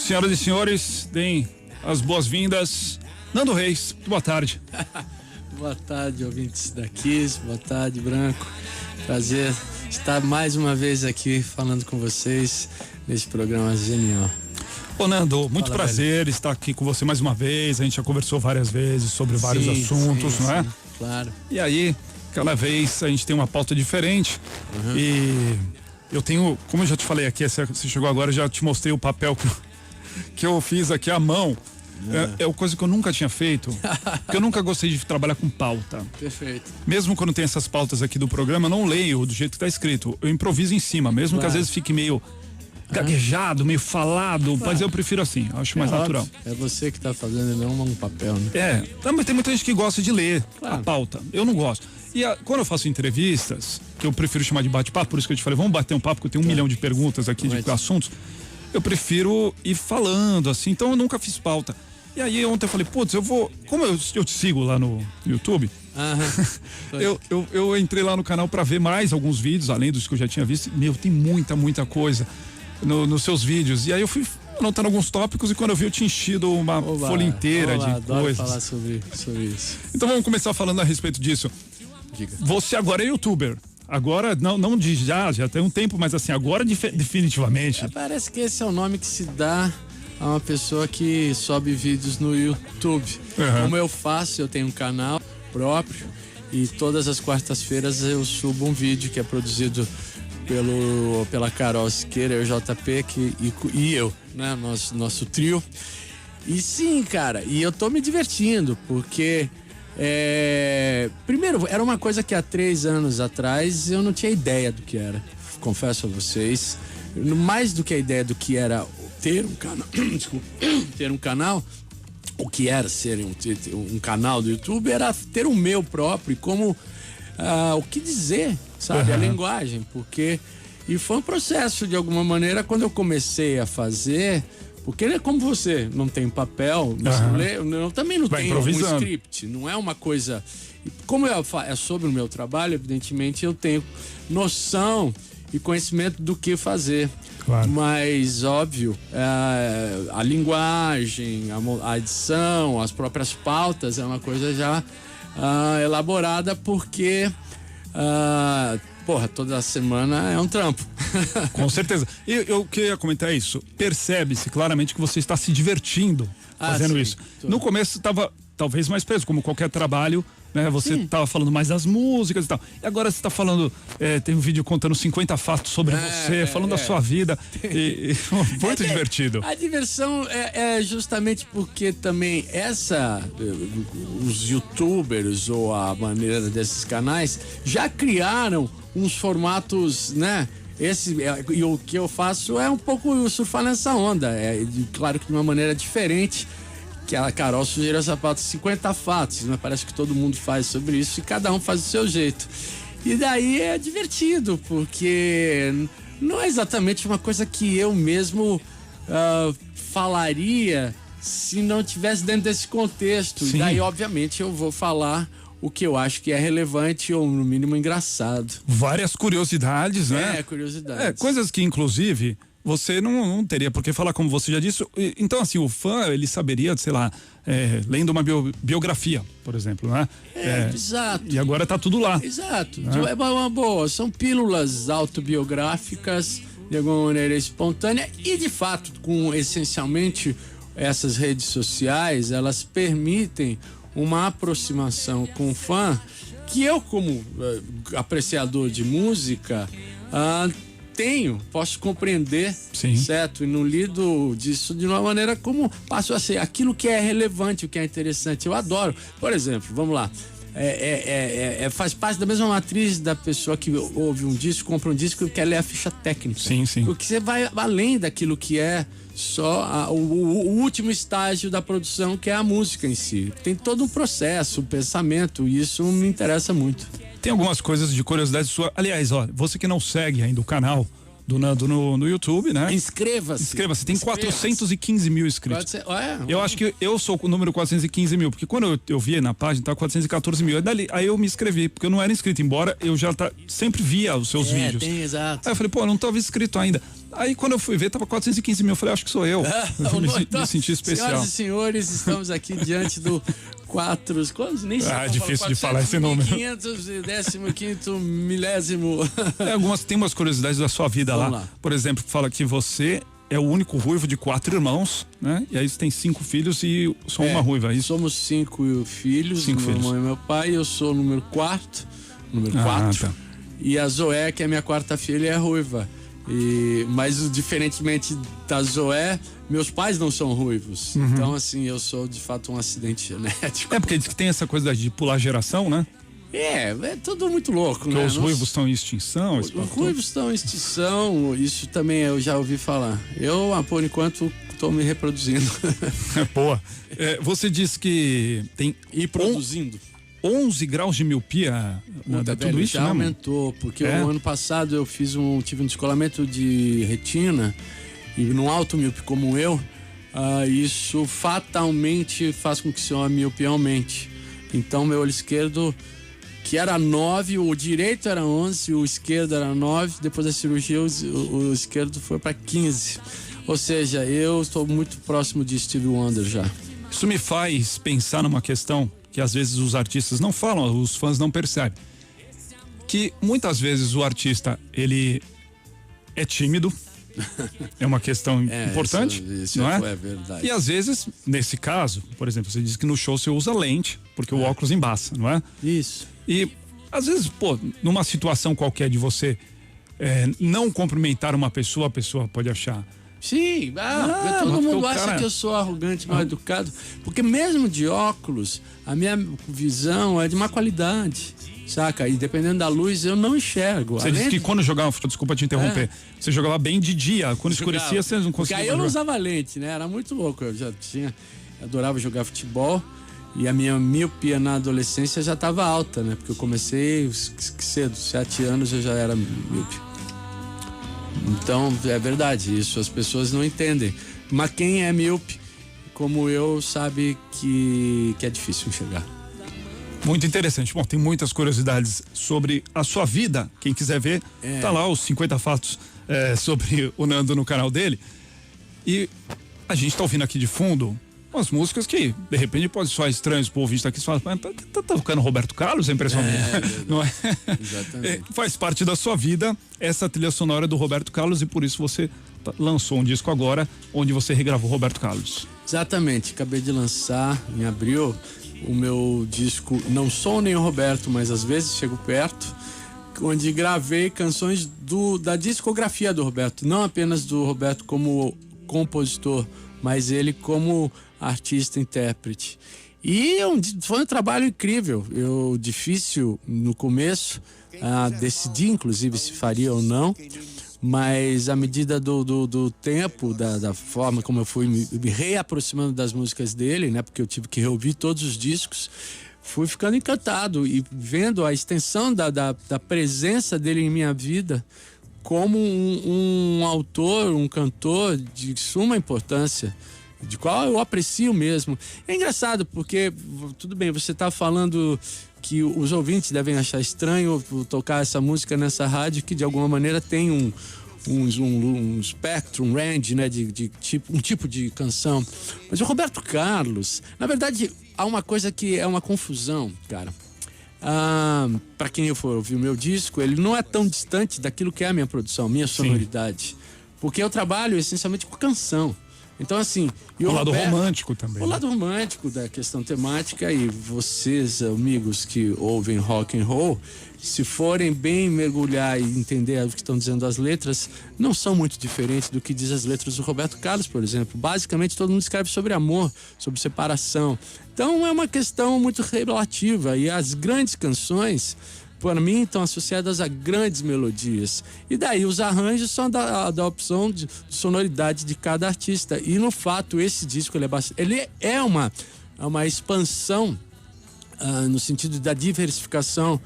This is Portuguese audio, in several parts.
Senhoras e senhores, deem as boas-vindas. Nando Reis, boa tarde. Boa tarde, ouvintes da Kiss. Boa tarde, Branco. Prazer estar mais uma vez aqui falando com vocês nesse programa genial. Ô Nando, muito Fala, prazer estar aqui com você mais uma vez. A gente já conversou várias vezes sobre vários assuntos, não é? Claro. E aí, cada vez a gente tem uma pauta diferente. E eu tenho, como eu já te falei aqui, você chegou agora, eu já te mostrei o papel que eu fiz aqui à mão. É uma coisa que eu nunca tinha feito, porque eu nunca gostei de trabalhar com pauta. Perfeito. Mesmo quando tem essas pautas aqui do programa, eu não leio do jeito que tá escrito. Eu improviso em cima, mesmo que às vezes fique meio gaguejado, meio falado, mas eu prefiro assim, eu acho mais natural. É você que tá fazendo, não um papel, né? Também tem muita gente que gosta de ler a pauta. Eu não gosto. E quando eu faço entrevistas, que eu prefiro chamar de bate-papo, por isso que eu te falei, vamos bater um papo, porque eu tenho 1 milhão de perguntas aqui de assuntos. Eu prefiro ir falando, assim, então eu nunca fiz pauta. E aí ontem eu falei, putz, eu vou. Como eu te sigo lá no YouTube, eu entrei lá no canal pra ver mais alguns vídeos, além dos que eu já tinha visto. Meu, tem muita coisa nos seus vídeos. E aí eu fui anotando alguns tópicos e quando eu vi eu tinha enchido uma folha inteira de coisas. Falar sobre isso. Então vamos começar falando a respeito disso. Diga. Você agora é youtuber. Agora, não de já tem um tempo, mas assim, agora definitivamente. Parece que esse é o nome que se dá a uma pessoa que sobe vídeos no YouTube. Como eu faço, eu tenho um canal próprio e todas as quartas-feiras eu subo um vídeo que é produzido pela Carol Siqueira, o JP e eu, né? Nosso trio. E sim, cara, e eu tô me divertindo, porque primeiro, era uma coisa que há 3 anos atrás eu não tinha ideia do que era, confesso a vocês. Mais do que a ideia do que era ter um canal, ter um canal, o que era ser um canal do YouTube era ter o meu próprio, como o que dizer, sabe, a linguagem, e foi um processo de alguma maneira quando eu comecei a fazer, porque como você não tem papel, eu também não tenho um script, não é uma coisa, como é sobre o meu trabalho, evidentemente eu tenho noção e conhecimento do que fazer. Claro. Mas, óbvio, a linguagem, a edição, as próprias pautas é uma coisa já elaborada, porque toda semana é um trampo. Com certeza. Eu queria comentar isso. Percebe-se claramente que você está se divertindo fazendo isso. No começo estava talvez mais preso, como qualquer trabalho, né? Você estava falando mais das músicas e tal. E agora você está falando, tem um vídeo contando 50 fatos sobre você, falando da sua vida. Muito divertido. A diversão é justamente porque também os youtubers ou a maneira desses canais já criaram uns formatos, né? E o que eu faço é um pouco surfar nessa onda. Claro que de uma maneira diferente, que a Carol sugeriu essa pauta, 50 fatos, né? Parece que todo mundo faz sobre isso e cada um faz do seu jeito. E daí é divertido, porque não é exatamente uma coisa que eu mesmo falaria se não tivesse dentro desse contexto. Sim. E daí, obviamente, eu vou falar o que eu acho que é relevante ou, no mínimo, engraçado. Várias curiosidades, né? Curiosidades. Coisas que, inclusive, você não teria por que falar, como você já disse. Então, assim, o fã, ele saberia, sei lá, lendo uma biografia, por exemplo, né? Exato. E agora tá tudo lá. Exato. É uma boa. São pílulas autobiográficas, de alguma maneira espontânea, e, de fato, essencialmente, essas redes sociais, elas permitem uma aproximação com o fã que eu, como apreciador de música, posso compreender. Sim. Certo? E não lido disso de uma maneira como passo a ser aquilo que é relevante, o que é interessante. Eu adoro. Por exemplo, vamos lá. Faz parte da mesma matriz da pessoa que ouve um disco, compra um disco e quer ler a ficha técnica. Sim. Porque você vai além daquilo que é só o último estágio da produção, que é a música em si. Tem todo um processo, um pensamento, e isso me interessa muito. Tem algumas coisas de curiosidade sua. Aliás, você que não segue ainda o canal do Nando no YouTube, né? Inscreva-se. Inscreva-se, tem 415 mil inscritos. Eu acho que eu sou o número 415 mil, porque quando eu vi na página, tá 414 mil. Aí eu me inscrevi, porque eu não era inscrito, embora eu já sempre via os seus vídeos. Exato. Aí eu falei, pô, eu não tava inscrito ainda. Aí quando eu fui ver, tava 415 mil. Eu falei, acho que sou eu. Me senti especial. Senhoras e senhores, estamos aqui diante do nem sei. Difícil de falar esse número. 515º milésimo. Tem umas curiosidades da sua vida lá. Por exemplo, fala que você é o único ruivo de 4 irmãos, né? E aí você tem 5 filhos e só uma ruiva, é isso? Somos 5 filhos, minha mãe e meu pai. Eu sou o número 4. Tá. E a Zoé, que é minha 4ª filha, é ruiva. Mas diferentemente da Zoé, meus pais não são ruivos. Então, assim, eu sou de fato um acidente genético. Porque diz que tem essa coisa de pular geração, né? É tudo muito louco, porque né? Os ruivos estão em extinção. Os ruivos estão em extinção, isso também eu já ouvi falar. Eu, por enquanto, estou me reproduzindo. Boa. Você disse que tem... E produzindo. 11 graus de miopia, tudo isso já mesmo? Aumentou, porque o ano passado eu tive um descolamento de retina, e num alto míope como eu, isso fatalmente faz com que seu miopia aumente. Então meu olho esquerdo, que era 9, o direito era 11, o esquerdo era 9, depois da cirurgia o esquerdo foi para 15. Ou seja, eu estou muito próximo de Stevie Wonder já. Isso me faz pensar numa questão que às vezes os artistas não falam, os fãs não percebem. Que muitas vezes o artista, ele é tímido, é uma questão importante, isso não é? É verdade. E às vezes, nesse caso, por exemplo, você diz que no show você usa lente, porque o óculos embaça, não é? Isso. E às vezes, numa situação qualquer de você não cumprimentar uma pessoa, a pessoa pode achar... Sim, todo mundo acha que eu sou arrogante, mal educado, porque mesmo de óculos, a minha visão é de má qualidade, saca? E dependendo da luz, eu não enxergo. Você disse que quando jogava, desculpa te interromper, você jogava bem de dia, quando escurecia você não conseguia porque aí eu não usava lente, né? Era muito louco, eu adorava jogar futebol. E a minha miopia na adolescência já estava alta, né? Porque eu comecei cedo, 7 anos eu já era míope. Então, é verdade, isso as pessoas não entendem. Mas quem é míope, como eu, sabe que é difícil enxergar. Muito interessante. Bom, tem muitas curiosidades sobre a sua vida. Quem quiser ver, tá lá os 50 fatos sobre o Nando no canal dele. E a gente tá ouvindo aqui de fundo umas músicas que, de repente, pode soar estranhos pro ouvinte aqui. Você fala, tá tocando Roberto Carlos? É impressionante. Não é? Exatamente. Faz parte da sua vida essa trilha sonora do Roberto Carlos e por isso você lançou um disco agora onde você regravou Roberto Carlos. Exatamente. Acabei de lançar em abril o meu disco Não Sou Nem o Roberto, mas às vezes chego perto, onde gravei canções da discografia do Roberto, não apenas do Roberto como compositor, mas ele como artista, intérprete. E foi um trabalho incrível. Difícil no começo, decidir inclusive se faria ou não, mas à medida do tempo, da forma como eu fui me reaproximando das músicas dele, né? Porque eu tive que reouvir todos os discos, fui ficando encantado e vendo a extensão da presença dele em minha vida como um autor, um cantor de suma importância, de qual eu aprecio mesmo. É engraçado porque, tudo bem, você está falando que os ouvintes devem achar estranho tocar essa música nessa rádio que de alguma maneira tem um espectro, um range, né, um tipo de canção. Mas o Roberto Carlos, na verdade, há uma coisa que é uma confusão, cara. Para quem for ouvir o meu disco, ele não é tão distante daquilo que é a minha produção, minha sonoridade. Sim. Porque eu trabalho essencialmente com canção. Então, assim... O lado romântico também. O lado romântico da questão temática, e vocês, amigos que ouvem rock and roll, se forem bem mergulhar e entender o que estão dizendo as letras, não são muito diferentes do que diz as letras do Roberto Carlos, por exemplo. Basicamente, todo mundo escreve sobre amor, sobre separação. Então, é uma questão muito relativa. E as grandes canções, para mim, estão associadas a grandes melodias. E daí os arranjos são da opção de sonoridade de cada artista. E, no fato, esse disco ele é uma expansão no sentido da diversificação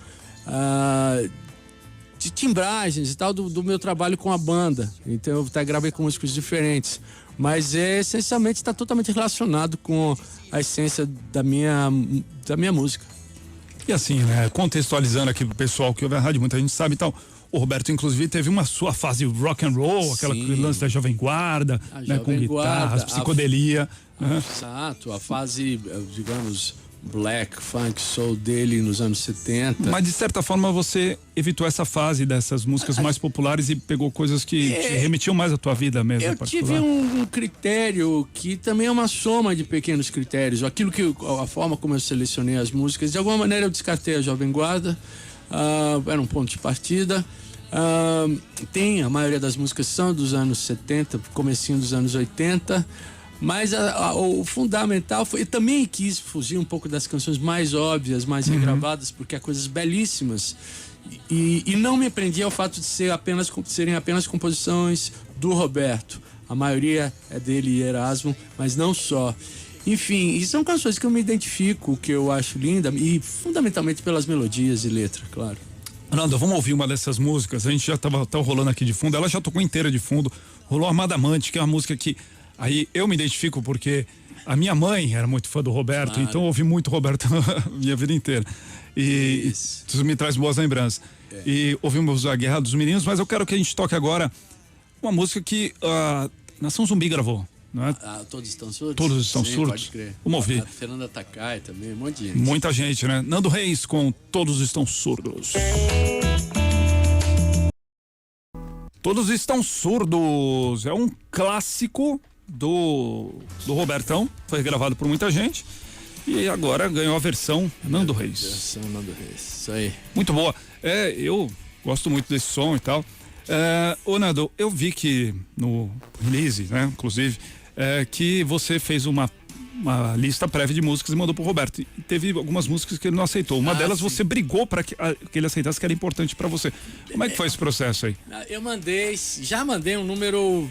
de timbragens e tal do meu trabalho com a banda. Então eu até gravei com músicos diferentes. Mas essencialmente está totalmente relacionado com a essência da minha música. E assim, né, contextualizando aqui pro pessoal que ouve a rádio, muita gente sabe, então, o Roberto inclusive teve uma sua fase rock and roll, aquela lance da Jovem Guarda, né, com guitarras, psicodelia. Exato, a fase, digamos, black, funk, soul dele nos anos 70. Mas de certa forma você evitou essa fase dessas músicas mais populares e pegou coisas que te remetiam mais à tua vida mesmo. Eu tive um critério que também é uma soma de pequenos critérios. Aquilo a forma como eu selecionei as músicas, de alguma maneira eu descartei a Jovem Guarda, era um ponto de partida. A maioria das músicas são dos anos 70, comecinho dos anos 80. Mas o fundamental foi... Eu também quis fugir um pouco das canções mais óbvias, mais regravadas, porque há coisas belíssimas. E não me prendi ao fato de serem apenas composições do Roberto. A maioria é dele e Erasmo, mas não só. Enfim, e são canções que eu me identifico, que eu acho linda, e fundamentalmente pelas melodias e letra, claro. Nando, vamos ouvir uma dessas músicas. A gente já tava rolando aqui de fundo, ela já tocou inteira de fundo. Rolou Amada Amante, que é uma música que... Aí eu me identifico porque a minha mãe era muito fã do Roberto, então eu ouvi muito Roberto minha vida inteira. E isso me traz boas lembranças. E ouvimos a Guerra dos Meninos, mas eu quero que a gente toque agora uma música que a Nação Zumbi gravou. Não é? Todos Estão Surdos? Todos Estão Surdos. Pode crer. Vamos ouvir. A Fernanda Takai também, um monte de gente. Muita gente, né? Nando Reis com Todos Estão Surdos. Todos Estão Surdos. É um clássico do Robertão, foi gravado por muita gente e agora ganhou a versão Nando Reis. Versão Nando Reis, isso aí. Muito boa. Eu gosto muito desse som e tal. Ô Nando, eu vi que no release, né, inclusive, que você fez uma lista prévia de músicas e mandou pro Roberto. E teve algumas músicas que ele não aceitou. Uma delas sim. Você brigou para que ele aceitasse, que era importante para você. Como é que foi esse processo aí? Eu já mandei um número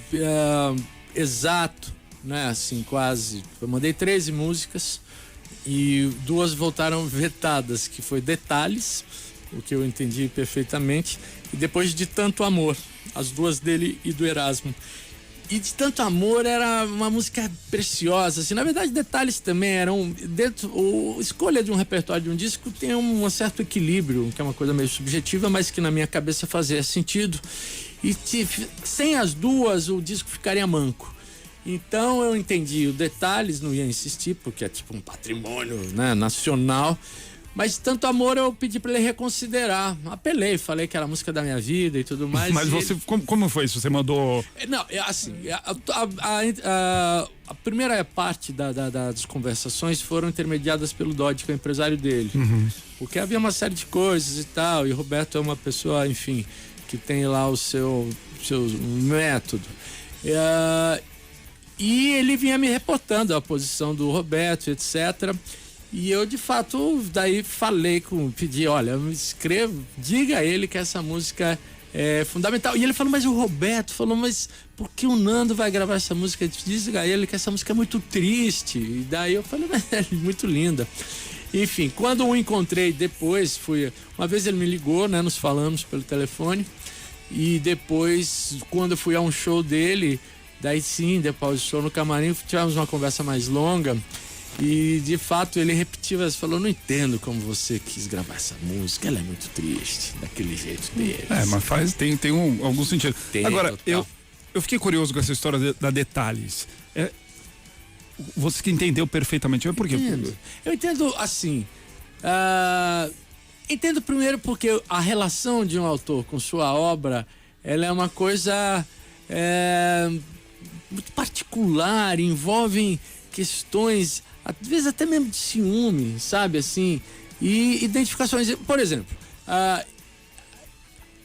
exato, né, assim, quase. Eu mandei 13 músicas e 2 voltaram vetadas, que foi Detalhes, o que eu entendi perfeitamente, e Depois de Tanto Amor, as 2 dele e do Erasmo. E De Tanto Amor era uma música preciosa, assim, na verdade Detalhes também eram, escolha de um repertório de um disco tem um certo equilíbrio, que é uma coisa meio subjetiva, mas que na minha cabeça fazia sentido, e sem as 2 o disco ficaria manco. Então eu entendi, o Detalhes não ia insistir, porque é tipo um patrimônio, né, nacional. Mas De Tanto Amor eu pedi pra ele reconsiderar. Apelei, falei que era a música da minha vida e tudo mais. Mas você, como foi isso? Você mandou... Não, assim, a primeira parte das conversações foram intermediadas pelo Dodge, que é o empresário dele. Porque havia uma série de coisas e tal, e o Roberto é uma pessoa, enfim, que tem lá o seu método. E ele vinha me reportando a posição do Roberto, etc., e eu, de fato, daí pedi, olha, diga a ele que essa música é fundamental. E ele falou, mas o Roberto falou, mas por que o Nando vai gravar essa música? Diga a ele que essa música é muito triste. E daí eu falei, mas é muito linda. Enfim, quando o encontrei depois, uma vez ele me ligou, né, nos falamos pelo telefone, e depois, quando eu fui a um show dele, daí sim, depois do show no camarim, tivemos uma conversa mais longa. E de fato ele repetiu, falou, não entendo como você quis gravar essa música, ela é muito triste, daquele jeito dele. Mas tem algum sentido. Agora, eu fiquei curioso com essa história da Detalhes. Você que entendeu perfeitamente, mas por quê? Eu entendo assim, entendo primeiro porque a relação de um autor com sua obra, ela é uma coisa muito particular, envolve questões às vezes até mesmo de ciúme, sabe, assim, e identificações. Por exemplo,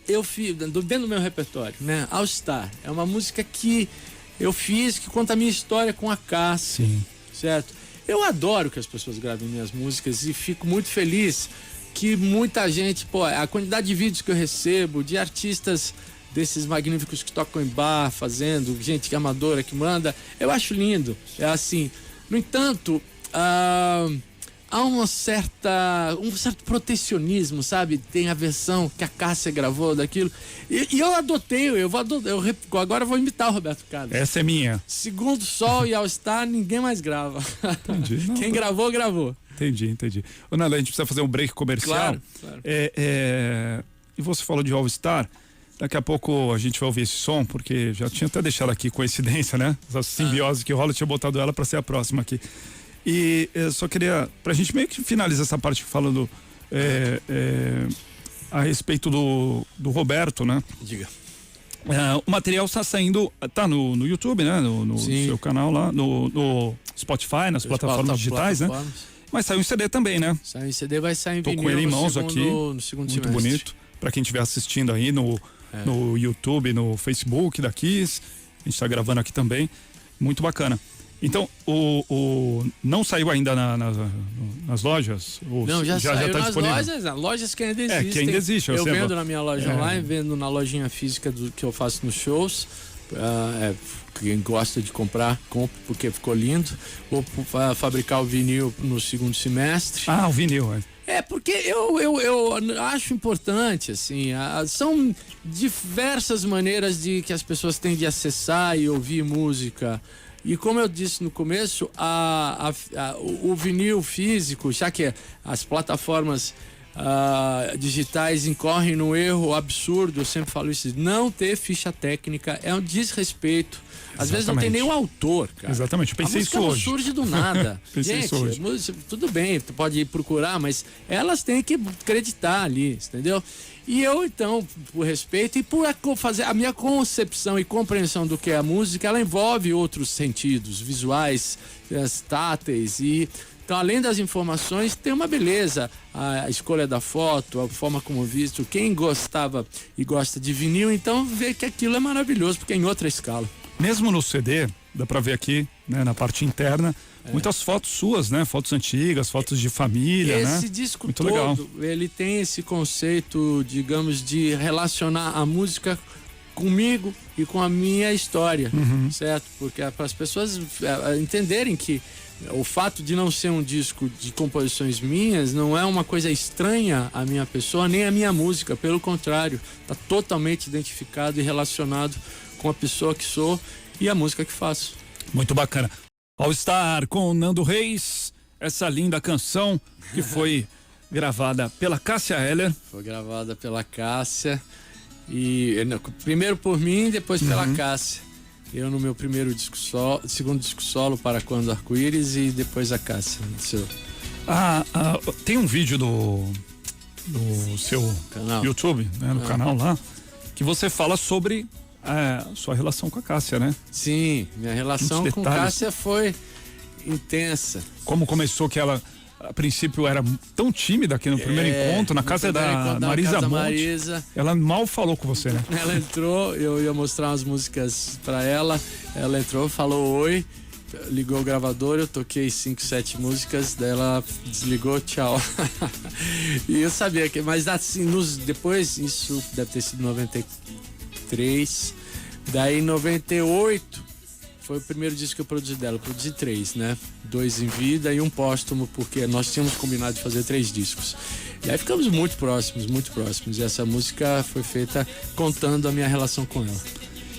eu fiz, dentro do meu repertório, né, All Star, é uma música que eu fiz, que conta a minha história com a Cássia. Sim. Certo? Eu adoro que as pessoas gravem minhas músicas e fico muito feliz que muita gente, a quantidade de vídeos que eu recebo, de artistas desses magníficos que tocam em bar, fazendo, gente que é amadora, que manda, eu acho lindo, é assim. No entanto, há um certo protecionismo, sabe? Tem a versão que a Cássia gravou daquilo. E eu adotei, agora eu vou imitar o Roberto Carlos. Essa é minha. Segundo Sol e All Star, ninguém mais grava. Entendi. Não, quem gravou, gravou. Entendi. Ô, Nando, a gente precisa fazer um break comercial. Claro. E você falou de All Star. Daqui a pouco a gente vai ouvir esse som, porque já tinha até deixado aqui coincidência, né? Essa simbiose que rola, eu tinha botado ela para ser a próxima aqui. E eu só queria, pra gente meio que finalizar essa parte falando a respeito do Roberto, né? Diga. O material está saindo, tá no YouTube, né? No seu canal lá, no Spotify, nas plataformas digitais, né? Mas saiu em CD também, né? Saiu em CD, vai sair em vinil. Tô com ele em mãos aqui, no segundo muito semestre. bonito. Pra quem estiver assistindo aí no YouTube, no Facebook da Kiss, a gente tá gravando aqui também, muito bacana. Então, não saiu ainda nas lojas? Não, já saiu tá nas disponível? lojas que ainda existem. Que ainda existe. Eu vendo na minha loja online, vendo na lojinha física que eu faço nos shows. Quem gosta de comprar, compra porque ficou lindo. Vou fabricar o vinil no segundo semestre. O vinil, porque eu acho importante, assim, são diversas maneiras que as pessoas têm de acessar e ouvir música. E como eu disse no começo, o vinil físico, já que as plataformas digitais incorrem no erro absurdo, eu sempre falo isso, não ter ficha técnica é um desrespeito. Às vezes não tem nem o autor, cara. Exatamente, eu pensei isso hoje. Não surge do nada. Gente, tudo bem, tu pode ir procurar, mas elas têm que acreditar ali, entendeu? E eu, então, por respeito e por fazer a minha concepção e compreensão do que é a música, ela envolve outros sentidos, visuais, táteis então, além das informações, tem uma beleza, a escolha da foto, a forma como visto, quem gostava e gosta de vinil, então vê que aquilo é maravilhoso, porque é em outra escala. Mesmo no CD, dá pra ver aqui, né, na parte interna, muitas fotos suas, né? Fotos antigas, fotos de família, né? Esse disco muito todo, legal. Ele tem esse conceito, digamos, de relacionar a música comigo e com a minha história, certo? Porque para as pessoas entenderem que o fato de não ser um disco de composições minhas não é uma coisa estranha à minha pessoa, nem à minha música, pelo contrário, está totalmente identificado e relacionado com a pessoa que sou e a música que faço. Muito bacana. All Star com o Nando Reis, essa linda canção que foi gravada pela Cássia Eller. Foi gravada pela Cássia primeiro por mim, depois pela Cássia. Eu no meu primeiro disco solo, segundo disco solo, Para Quando Arco-Íris, e depois a Cássia. Tem um vídeo do seu canal. YouTube, né, no canal lá, que você fala sobre sua relação com a Cássia, né? Sim, minha relação com Cássia foi intensa. Como começou que ela, a princípio, era tão tímida aqui no primeiro encontro, na casa da Marisa Monte. Ela mal falou com você, né? Ela entrou, eu ia mostrar umas músicas pra ela, ela entrou, falou oi, ligou o gravador, eu toquei 5, 7 músicas, daí ela desligou, tchau. E eu sabia que, mas assim, depois, isso deve ter sido 93, daí em 98 foi o primeiro disco que eu produzi dela. Eu produzi 3, né? 2 em vida e um póstumo, porque nós tínhamos combinado de fazer 3 discos. E aí ficamos muito próximos. E essa música foi feita contando a minha relação com ela.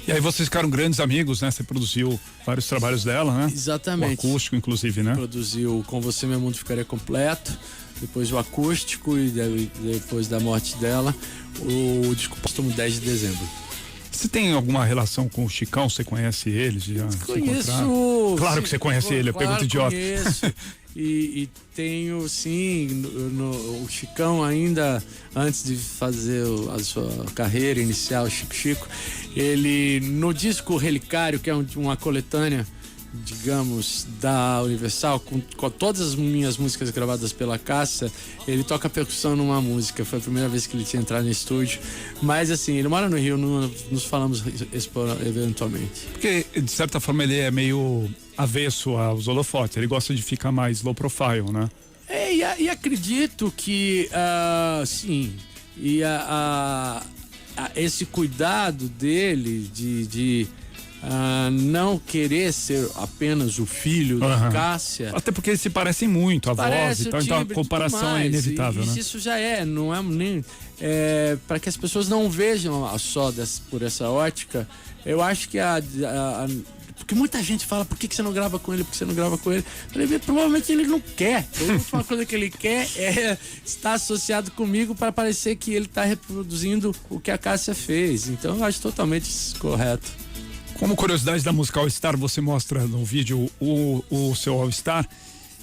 E aí vocês ficaram grandes amigos, né? Você produziu vários trabalhos dela, né? Exatamente. O acústico, inclusive, né? Produziu Com Você Meu Mundo Ficaria Completo, depois o acústico e depois da morte dela, o disco póstumo 10 de dezembro. Você tem alguma relação com o Chicão? Você conhece ele? Já conheço. Claro que você conhece ele, eu pergunto idiota. Conheço. E tenho, sim, o Chicão ainda, antes de fazer a sua carreira inicial, Chico, ele, no disco Relicário, que é uma coletânea, digamos, da Universal, com todas as minhas músicas gravadas pela Cássia, ele toca percussão numa música. Foi a primeira vez que ele tinha entrado no estúdio. Mas assim, ele mora no Rio, nos falamos eventualmente. Porque, de certa forma, ele é meio avesso aos holofotes. Ele gosta de ficar mais low profile, né? E acredito que, sim, esse cuidado dele de não querer ser apenas o filho da Cássia. Até porque eles se parecem muito, a voz e tal, então a comparação é inevitável, né? Isso já não é nem... para que as pessoas não vejam só por essa ótica, eu acho que porque muita gente fala, por que você não grava com ele? Por que você não grava com ele? Eu falei, provavelmente ele não quer. A última coisa que ele quer é estar associado comigo para parecer que ele está reproduzindo o que a Cássia fez. Então eu acho totalmente correto. Como curiosidade da música All Star, você mostra no vídeo o seu All Star.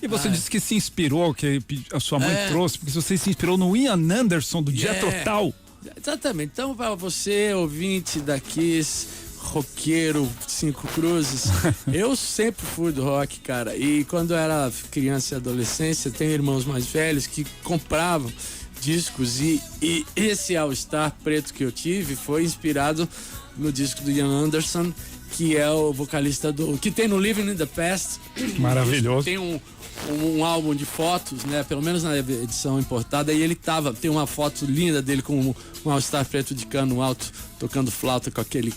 E você disse que se inspirou, que a sua mãe trouxe, porque você se inspirou no Ian Anderson, do Jethro Tull. Exatamente. Então, para você, ouvinte da Kiss, roqueiro, Cinco Cruzes, eu sempre fui do rock, cara. E quando eu era criança e adolescência, tenho irmãos mais velhos que compravam discos. E esse All Star preto que eu tive foi inspirado no disco do Ian Anderson, que é o vocalista que tem no Living in the Past. Maravilhoso. Tem um álbum de fotos, né? Pelo menos na edição importada, e ele tem uma foto linda dele com um All-Star preto de cano alto, tocando flauta com aquele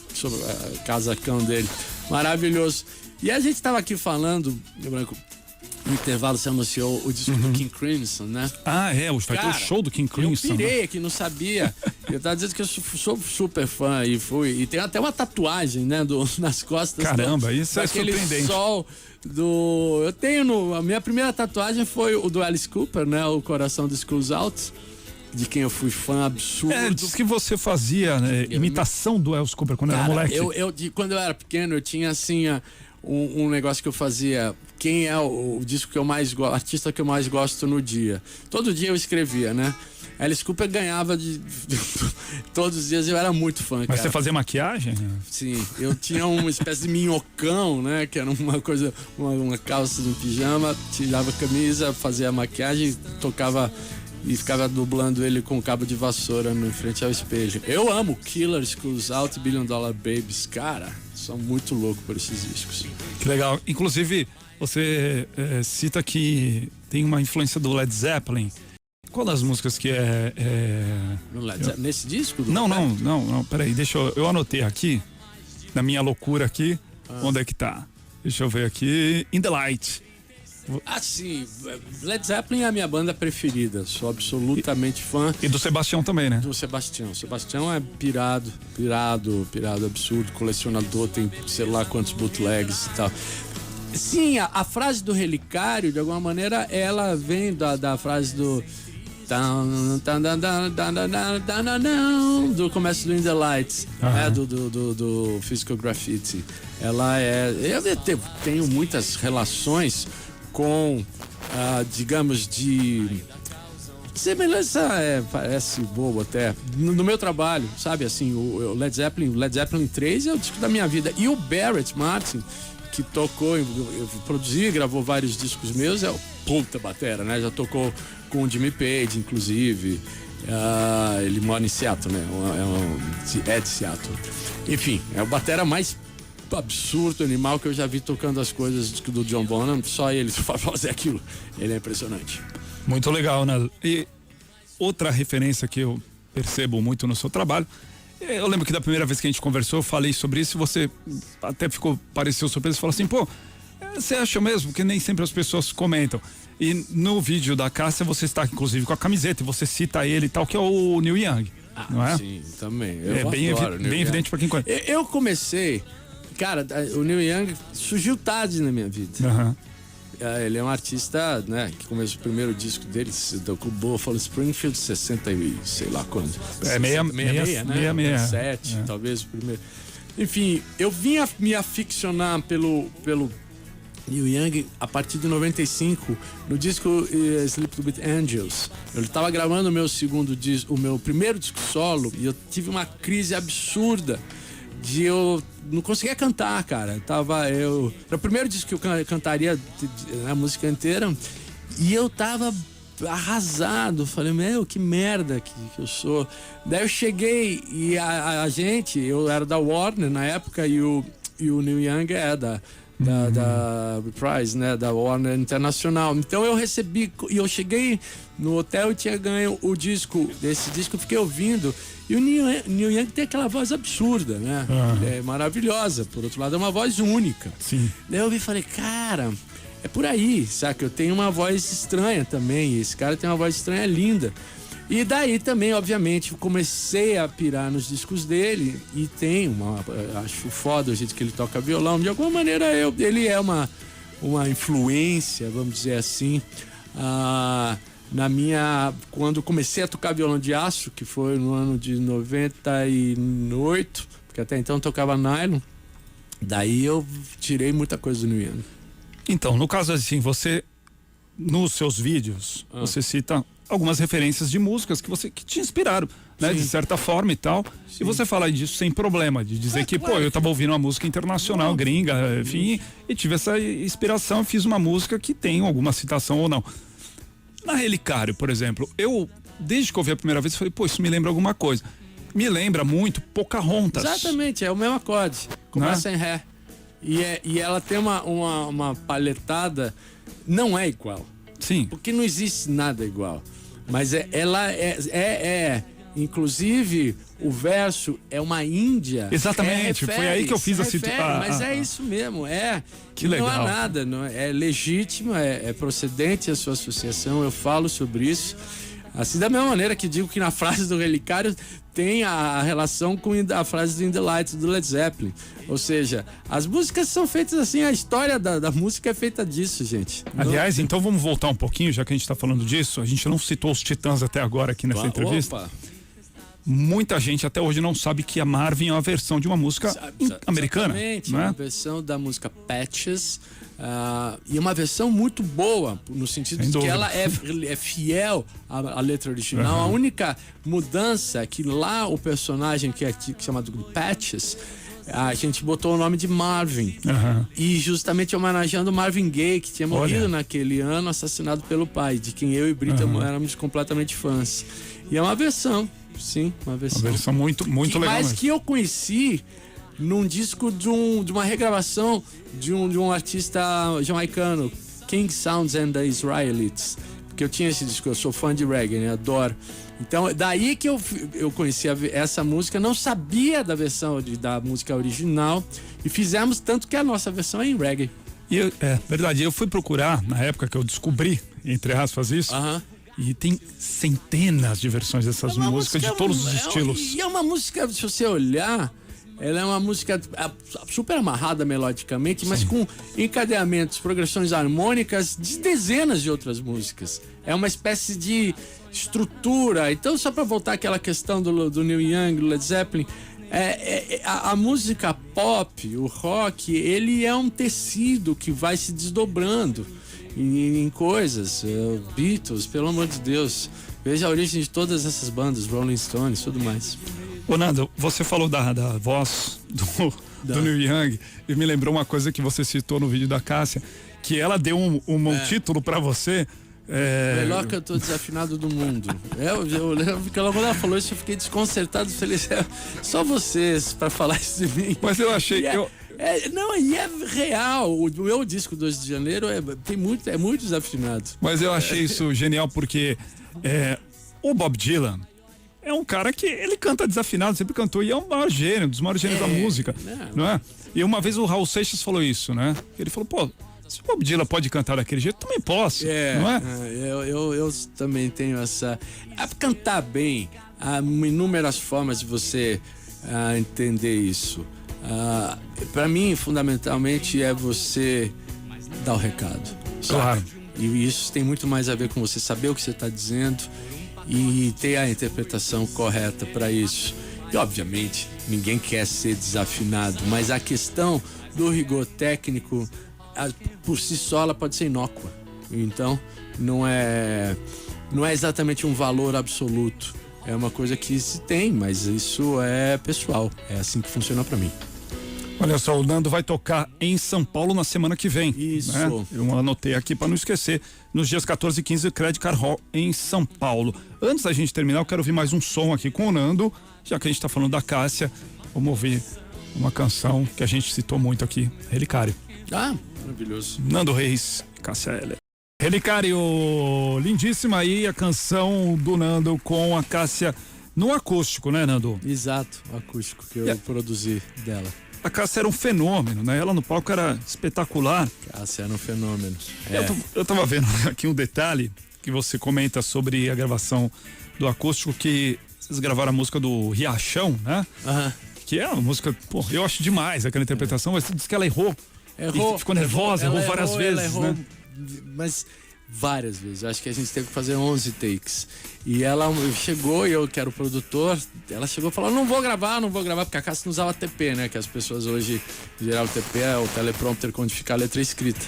casacão dele. Maravilhoso. E a gente tava aqui falando, Branco, no intervalo você anunciou o disco do King Crimson, né? Vai ter o show do King Crimson. Eu pirei aqui, não sabia. Eu tava dizendo que eu sou super fã e fui. E tem até uma tatuagem, né, nas costas. Caramba, isso é surpreendente. Sol eu tenho a minha primeira tatuagem foi o do Alice Cooper, né? O Coração dos Schools Out, de quem eu fui fã absurdo. Diz que você fazia, né, imitação do Alice Cooper quando era moleque. Quando eu era pequeno, eu tinha assim um negócio que eu fazia. Quem é o disco que eu mais gosto, artista que eu mais gosto no dia. Todo dia eu escrevia, né? Alice Cooper ganhava todos os dias, eu era muito fã, cara. Mas você fazia maquiagem? Sim, eu tinha uma espécie de minhocão, né? Que era uma coisa, uma calça de um pijama, tirava a camisa, fazia a maquiagem, tocava e ficava dublando ele com um cabo de vassoura em frente ao espelho. Eu amo Killer, Schools Out, Billion Dollar Babies, cara, sou muito louco por esses discos. Que legal. Inclusive, você cita que tem uma influência do Led Zeppelin. Qual das músicas que nesse disco? Não, peraí, eu anotei aqui, na minha loucura aqui, onde é que tá? Deixa eu ver aqui, In The Light. Sim, Led Zeppelin é a minha banda preferida, sou absolutamente fã. E do Sebastião também, né? Do Sebastião. Sebastião é pirado, absurdo, colecionador, tem sei lá quantos bootlegs e tal. Sim, a frase do Relicário, de alguma maneira, ela vem da frase do começo do In The Lights, né, do Physical Graffiti. Ela eu tenho muitas relações com, digamos, de semelhança, parece bobo até, no meu trabalho, sabe, assim, o Led Zeppelin 3 é o disco da minha vida, e o Barrett Martin, que tocou, eu produzi e gravou vários discos meus, é o puta batera, né, já tocou com o Jimmy Page, inclusive, ele mora em Seattle, né, é de Seattle, enfim, é o batera mais absurdo, animal que eu já vi tocando as coisas do John Bonham, só ele fazer aquilo, ele é impressionante. Muito legal, né? E outra referência que eu percebo muito no seu trabalho, eu lembro que da primeira vez que a gente conversou, eu falei sobre isso e você até pareceu surpreso e falou assim, você acha mesmo que nem sempre as pessoas comentam? E no vídeo da Cássia você está inclusive com a camiseta e você cita ele e tal, que é o Neil Young, não é? Sim, também. Bem evidente para quem conhece. Eu comecei, cara, o Neil Young surgiu tarde na minha vida. Ele é um artista, né, que começou o primeiro disco dele, com o Buffalo Springfield, 60 e sei lá quando. 67, talvez o primeiro. Enfim, eu vim me aficionar pelo Neil Young a partir de 95, no disco Sleep with Angels. Eu estava gravando o meu primeiro disco solo, e eu tive uma crise absurda de eu não conseguia cantar, cara. Era o primeiro disco que eu cantaria a música inteira, e eu tava arrasado. Falei, que merda que eu sou. Daí eu cheguei e eu era da Warner na época, e o Neil Young é da Reprise, né, da Warner Internacional. Então eu recebi, e eu cheguei no hotel e tinha ganho o disco, desse disco eu fiquei ouvindo, e o Neil Young tem aquela voz absurda, né? É maravilhosa, por outro lado é uma voz única. Sim. Daí eu ouvi e falei, cara, é por aí, saca? Eu tenho uma voz estranha também, e esse cara tem uma voz estranha linda. E daí também, obviamente, comecei a pirar nos discos dele e tem acho foda o jeito que ele toca violão. De alguma maneira, ele é uma influência, vamos dizer assim, quando comecei a tocar violão de aço, que foi no ano de 98, porque até então eu tocava nylon, daí eu tirei muita coisa do Neil Young. Então, no caso assim, você, nos seus vídeos, você cita algumas referências de músicas que te inspiraram, né? De certa forma e tal. Sim. E você fala disso sem problema, de dizer que, claro, eu tava ouvindo uma música internacional, gringa, enfim, e tive essa inspiração, fiz uma música que tem alguma citação ou não. Na Relicário, por exemplo, desde que eu ouvi a primeira vez, falei, pô, isso me lembra alguma coisa. Me lembra muito Pocahontas. Exatamente, é o mesmo acorde. Começa em Ré. E ela tem uma palhetada, não é igual. Sim. Porque não existe nada igual. Mas inclusive, o verso é uma índia. Exatamente, foi aí que eu fiz a citação. Mas é isso mesmo, Que legal. Não há nada, é legítimo, é procedente a sua associação, eu falo sobre isso. Assim, da mesma maneira que digo que na frase do Relicário tem a relação com a frase do In the Light do Led Zeppelin. Ou seja, as músicas são feitas assim, a história da música é feita disso, gente. Aliás, então vamos voltar um pouquinho, já que a gente está falando disso. A gente não citou os Titãs até agora aqui nessa entrevista. Opa. Muita gente até hoje não sabe que a Marvin é uma versão de uma música americana. Exatamente, né? Uma versão da música Patches. E uma versão muito boa, no sentido de que ela é fiel à letra original. A única mudança é que lá o personagem que é chamado de Patches, a gente botou o nome de Marvin. E justamente homenageando Marvin Gaye, que tinha morrido naquele ano, assassinado pelo pai, de quem eu e Brita éramos completamente fãs. E é uma versão, sim, uma versão. Uma versão muito legal. Mas mesmo. que eu conheci num disco de uma regravação de um artista jamaicano, King Sounds and the Israelites. Porque eu tinha esse disco, eu sou fã de reggae, né? Adoro. Então, daí que eu conheci essa música, não sabia da versão da música original, e fizemos tanto que a nossa versão é em reggae. Verdade, eu fui procurar, na época que eu descobri, entre aspas, isso, e tem centenas de versões dessas músicas de todos os estilos. E é uma música, se você olhar, ela é uma música super amarrada melodicamente, mas com encadeamentos, progressões harmônicas de dezenas de outras músicas. É uma espécie de estrutura. Então, só para voltar àquela questão do Neil Young, do Led Zeppelin, a música pop, o rock, ele é um tecido que vai se desdobrando em coisas. Beatles, pelo amor de Deus. Veja a origem de todas essas bandas, Rolling Stones, tudo mais. Ô Nando, você falou da voz do Neil Young e me lembrou uma coisa que você citou no vídeo da Cássia, que ela deu um título pra você. Melhor cantor desafinado do mundo. Eu lembro que quando ela falou isso, eu fiquei desconcertado. Falei, só vocês pra falar isso de mim. Mas eu achei. E é real. O meu disco 2 de janeiro é muito desafinado. Mas eu achei isso genial porque o Bob Dylan é um cara que ele canta desafinado, sempre cantou, e é um maior gênio, um dos maiores gênios da música, não é? E uma vez o Raul Seixas falou isso, né? Ele falou, pô, se o Bob Dylan pode cantar daquele jeito, também posso, não é? Eu também tenho essa... Cantar bem, há inúmeras formas de você entender isso. Para mim, fundamentalmente, é você dar o recado. Claro. E isso tem muito mais a ver com você saber o que você está dizendo e ter a interpretação correta para isso. E, obviamente, ninguém quer ser desafinado, mas a questão do rigor técnico, por si só, ela pode ser inócua. Então, não é exatamente um valor absoluto. É uma coisa que se tem, mas isso é pessoal. É assim que funciona para mim. Olha só, o Nando vai tocar em São Paulo na semana que vem. Isso. Né? Eu anotei aqui para não esquecer. Nos dias 14 e 15, o Credit Card Hall em São Paulo. Antes da gente terminar, eu quero ouvir mais um som aqui com o Nando, já que a gente tá falando da Cássia. Vamos ouvir uma canção que a gente citou muito aqui, Relicário. Ah, maravilhoso. Nando Reis, Cássia Eller. Relicário, lindíssima aí a canção do Nando com a Cássia no acústico, né, Nando? Exato, o acústico que eu produzi dela. A Cássia era um fenômeno, né? Ela no palco era espetacular. Cássia era um fenômeno. Eu tava vendo aqui um detalhe que você comenta sobre a gravação do acústico, que vocês gravaram a música do Riachão, né? Que é uma música, pô, eu acho demais aquela interpretação, mas você disse que ela errou. Ficou nervosa, errou várias vezes, né? Mas várias vezes. Eu acho que a gente teve que fazer 11 takes. E ela chegou, e eu que era o produtor, ela chegou e falou: não vou gravar, porque a Cássia não usava TP, né? Que as pessoas hoje, em geral, o TP é o teleprompter onde fica a letra escrita.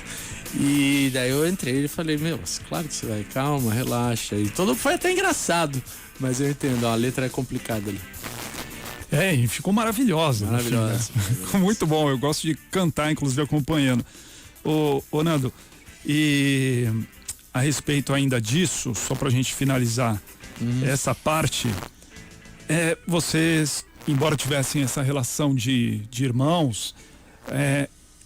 E daí eu entrei e falei: meu, claro que você vai, calma, relaxa. E foi até engraçado, mas eu entendo, a letra é complicada ali. E ficou maravilhosa. Maravilhosa. Enfim, né? Ficou muito bom, eu gosto de cantar, inclusive acompanhando. Ô Nando, e a respeito ainda disso, só pra gente finalizar essa parte, vocês, embora tivessem essa relação de irmãos,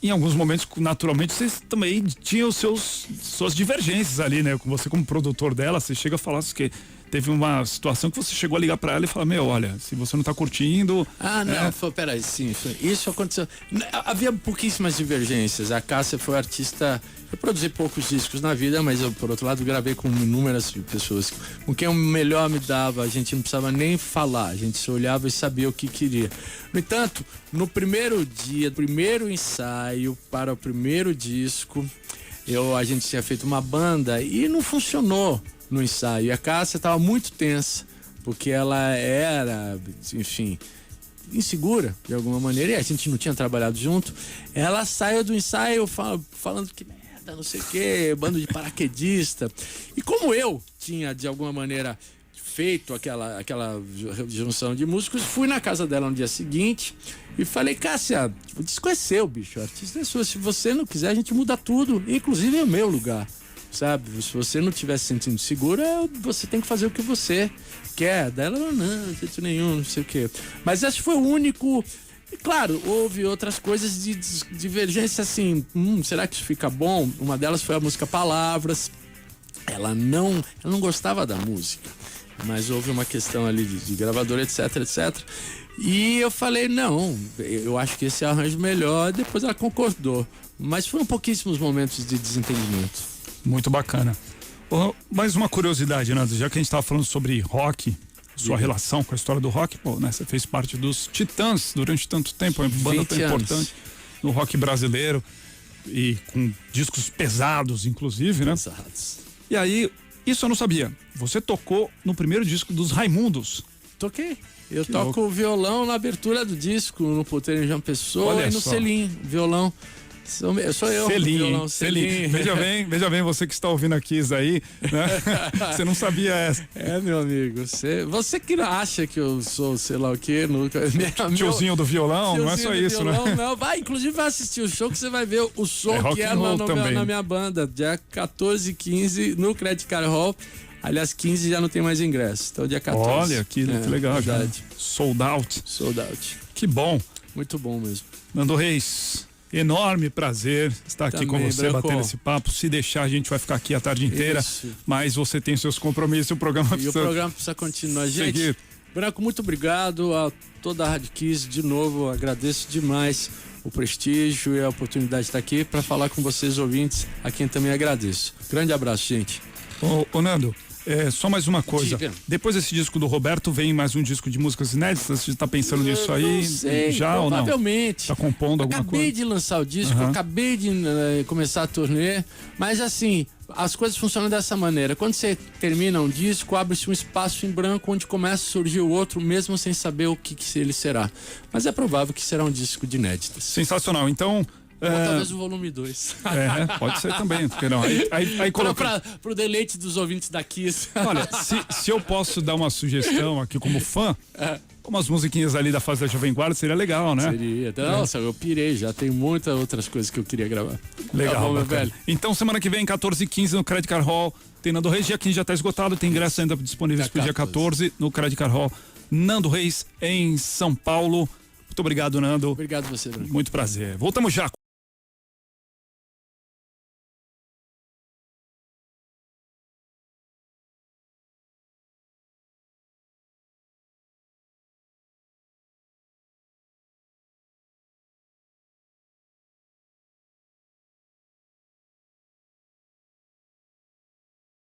em alguns momentos, naturalmente, vocês também tinham suas divergências ali, né? Você como produtor dela, você chega a falar que teve uma situação que você chegou a ligar pra ela e falar: meu, olha, se você não tá curtindo... Não, peraí, sim, isso aconteceu. Havia pouquíssimas divergências. A Cássia foi artista... Eu produzi poucos discos na vida, mas eu, por outro lado, gravei com inúmeras pessoas. Com quem o melhor me dava, a gente não precisava nem falar, a gente se olhava e sabia o que queria. No entanto, no primeiro dia, primeiro ensaio para o primeiro disco, a gente tinha feito uma banda e não funcionou no ensaio. E a Cássia estava muito tensa, porque ela era, enfim, insegura de alguma maneira, e a gente não tinha trabalhado junto. Ela saiu do ensaio falando que não sei o que, bando de paraquedista. E como eu tinha, de alguma maneira, feito aquela junção de músicos, fui na casa dela no dia seguinte e falei: Cássia, o disco é seu, bicho, o artista é sua. Se você não quiser, a gente muda tudo, inclusive o meu lugar, sabe? Se você não estiver se sentindo segura, você tem que fazer o que você quer. Daí ela: não, de jeito nenhum, não sei o que. Mas esse foi o único... E claro, houve outras coisas de divergência, assim, será que isso fica bom? Uma delas foi a música Palavras. Ela não gostava da música, mas houve uma questão ali de gravador, etc, etc. E eu falei: não, eu acho que esse é o arranjo melhor. Depois ela concordou, mas foram pouquíssimos momentos de desentendimento. Muito bacana. Mais uma curiosidade, Nando, já que a gente estava falando sobre rock, sua relação com a história do rock, né? Você fez parte dos Titãs durante tanto tempo, uma banda tão importante no rock brasileiro e com discos pesados, inclusive, né? Pesados. E aí, isso eu não sabia. Você tocou no primeiro disco dos Raimundos. Toquei. Eu toco o violão na abertura do disco, no Puteiro em João Pessoa. E no Selim, violão. Sou eu. Selim. Veja bem, você que está ouvindo aqui isso aí, né? Você não sabia essa. Meu amigo, você que acha que eu sou sei lá o quê, tiozinho do violão, não é só isso, violão, né? Não, inclusive vai assistir o show que você vai ver o show que é na minha banda, dia 14 e 15 no Credit Card Hall. Aliás, 15 já não tem mais ingresso, então dia 14. Olha, que legal, já. Sold out. Que bom. Muito bom mesmo. Nando Reis, enorme prazer estar aqui com você, batendo esse papo. Se deixar, a gente vai ficar aqui a tarde inteira. Isso. Mas você tem seus compromissos, o programa precisa continuar. Gente, Branco, muito obrigado a toda a Rádio Kiss. De novo, agradeço demais o prestígio e a oportunidade de estar aqui para falar com vocês, ouvintes, a quem também agradeço. Grande abraço, gente. Ô Nando, só mais uma coisa. Diga. Depois desse disco do Roberto, vem mais um disco de músicas inéditas? Você está pensando nisso aí? Não sei, já ou não? Provavelmente. Está compondo alguma coisa? Acabei de lançar o disco, acabei de começar a turnê, mas assim, as coisas funcionam dessa maneira. Quando você termina um disco, abre-se um espaço em branco onde começa a surgir o outro, mesmo sem saber o que ele será. Mas é provável que será um disco de inéditas. Sensacional. Então... Ou talvez o volume 2. Pode ser também, porque não. Aí pro deleite dos ouvintes da Kiss. Olha, se eu posso dar uma sugestão aqui como fã, umas musiquinhas ali da fase da Jovem Guarda, seria legal, né? Seria. Nossa, eu pirei, já tem muitas outras coisas que eu queria gravar. Legal, tá bom, meu velho. Então, semana que vem, 14 e 15 no Credit Card Hall, tem Nando Reis. Dia 15 já está esgotado, tem ingressos ainda disponíveis pro dia 14 no Credit Card Hall. Nando Reis, em São Paulo. Muito obrigado, Nando. Obrigado você, Bruno. Muito prazer. Voltamos já.